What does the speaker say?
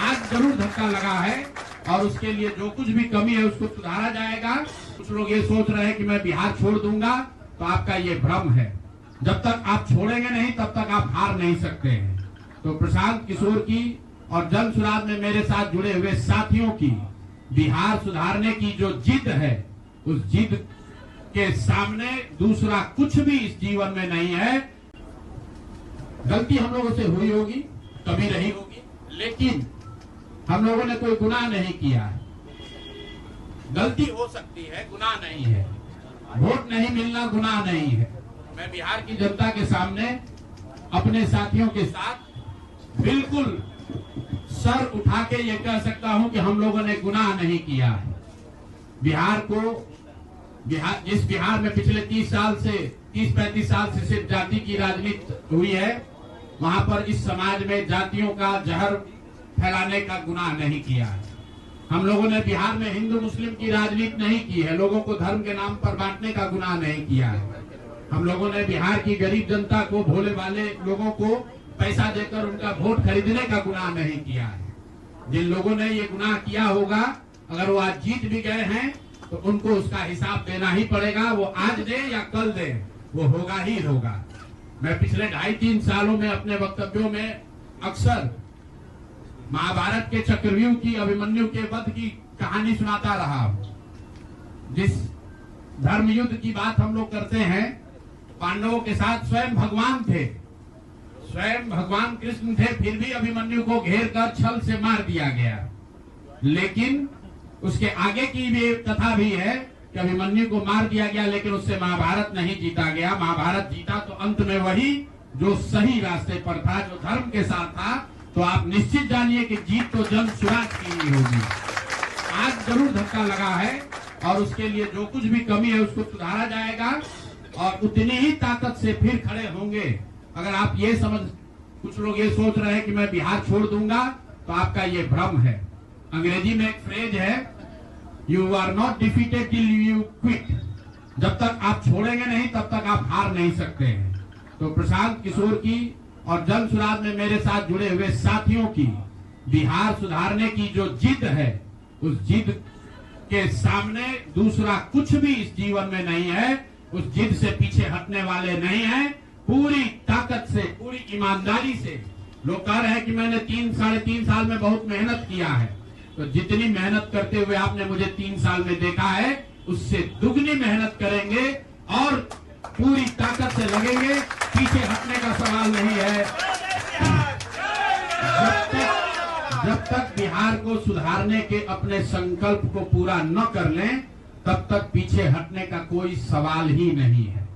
आज जरूर धक्का लगा है और उसके लिए जो कुछ भी कमी है उसको सुधारा जाएगा। कुछ लोग ये सोच रहे हैं कि मैं बिहार छोड़ दूंगा, तो आपका ये भ्रम है। जब तक आप छोड़ेंगे नहीं तब तक आप हार नहीं सकते हैं। तो प्रशांत किशोर की और जन सुराज में मेरे साथ जुड़े हुए साथियों की बिहार सुधारने की जो जिद है, उस जिद के सामने दूसरा कुछ भी इस जीवन में नहीं है। गलती हम लोगों से हुई होगी, कभी रही होगी, लेकिन हम लोगों ने कोई गुनाह नहीं किया है। गलती हो सकती है, गुनाह नहीं है। वोट नहीं मिलना गुनाह नहीं है। मैं बिहार की जनता के सामने अपने साथियों के साथ बिल्कुल सर उठा के ये कह सकता हूं कि हम लोगों ने गुनाह नहीं किया है। जिस बिहार में पिछले 30-35 साल से सिर्फ जाति की राजनीति हुई है, वहां पर इस समाज में जातियों का जहर फैलाने का गुनाह नहीं किया है। हम लोगों ने बिहार में हिंदू मुस्लिम की राजनीति नहीं की है, लोगों को धर्म के नाम पर बांटने का गुनाह नहीं किया है। हम लोगों ने बिहार की गरीब जनता को, भोले वाले लोगों को पैसा देकर उनका वोट खरीदने का गुनाह नहीं किया है। जिन लोगों ने ये गुनाह किया होगा, अगर वो आज जीत भी गए हैं तो उनको उसका हिसाब देना ही पड़ेगा। वो आज दे या कल दे, वो होगा ही होगा। मैं पिछले 2.5-3 सालों में अपने वक्तव्यों में अक्सर महाभारत के चक्रव्यूह की, अभिमन्यु के वध की कहानी सुनाता रहा हूं। जिस धर्म युद्ध की बात हम लोग करते हैं, पांडवों के साथ स्वयं भगवान थे, स्वयं भगवान कृष्ण थे, फिर भी अभिमन्यु को घेर कर छल से मार दिया गया। लेकिन उसके आगे की भी कथा भी है कि अभिमन्यु को मार दिया गया, लेकिन उससे महाभारत नहीं जीता गया। महाभारत जीता तो अंत में वही जो सही रास्ते पर था, जो धर्म के साथ था। तो आप निश्चित जानिए कि जीत तो जन सुराज की ही होगी। आज जरूर धक्का लगा है और उसके लिए जो कुछ भी कमी है उसको सुधारा जाएगा और उतनी ही ताकत से फिर खड़े होंगे। अगर आप ये कुछ लोग ये सोच रहे हैं कि मैं बिहार छोड़ दूंगा, तो आपका ये भ्रम है। अंग्रेजी में एक फ्रेज है, you are not defeated till you quit. जब तक आप छोड़ेंगे नहीं तब तक आप हार नहीं सकते हैं। तो प्रशांत किशोर की और जन सुराज में मेरे साथ जुड़े हुए साथियों की बिहार सुधारने की जो जिद है, उस जिद के सामने दूसरा कुछ भी इस जीवन में नहीं है। उस जिद से पीछे हटने वाले नहीं है। पूरी ताकत से, पूरी ईमानदारी से। लोग कह रहे हैं कि मैंने 3-3.5 साल में बहुत मेहनत किया है, तो जितनी मेहनत करते हुए आपने मुझे 3 साल में देखा है, उससे दुगनी मेहनत करेंगे और पूरी ताकत से लगेंगे। पीछे हटने का सवाल नहीं है। जब तक बिहार को सुधारने के अपने संकल्प को पूरा न कर लें, तब तक पीछे हटने का कोई सवाल ही नहीं है।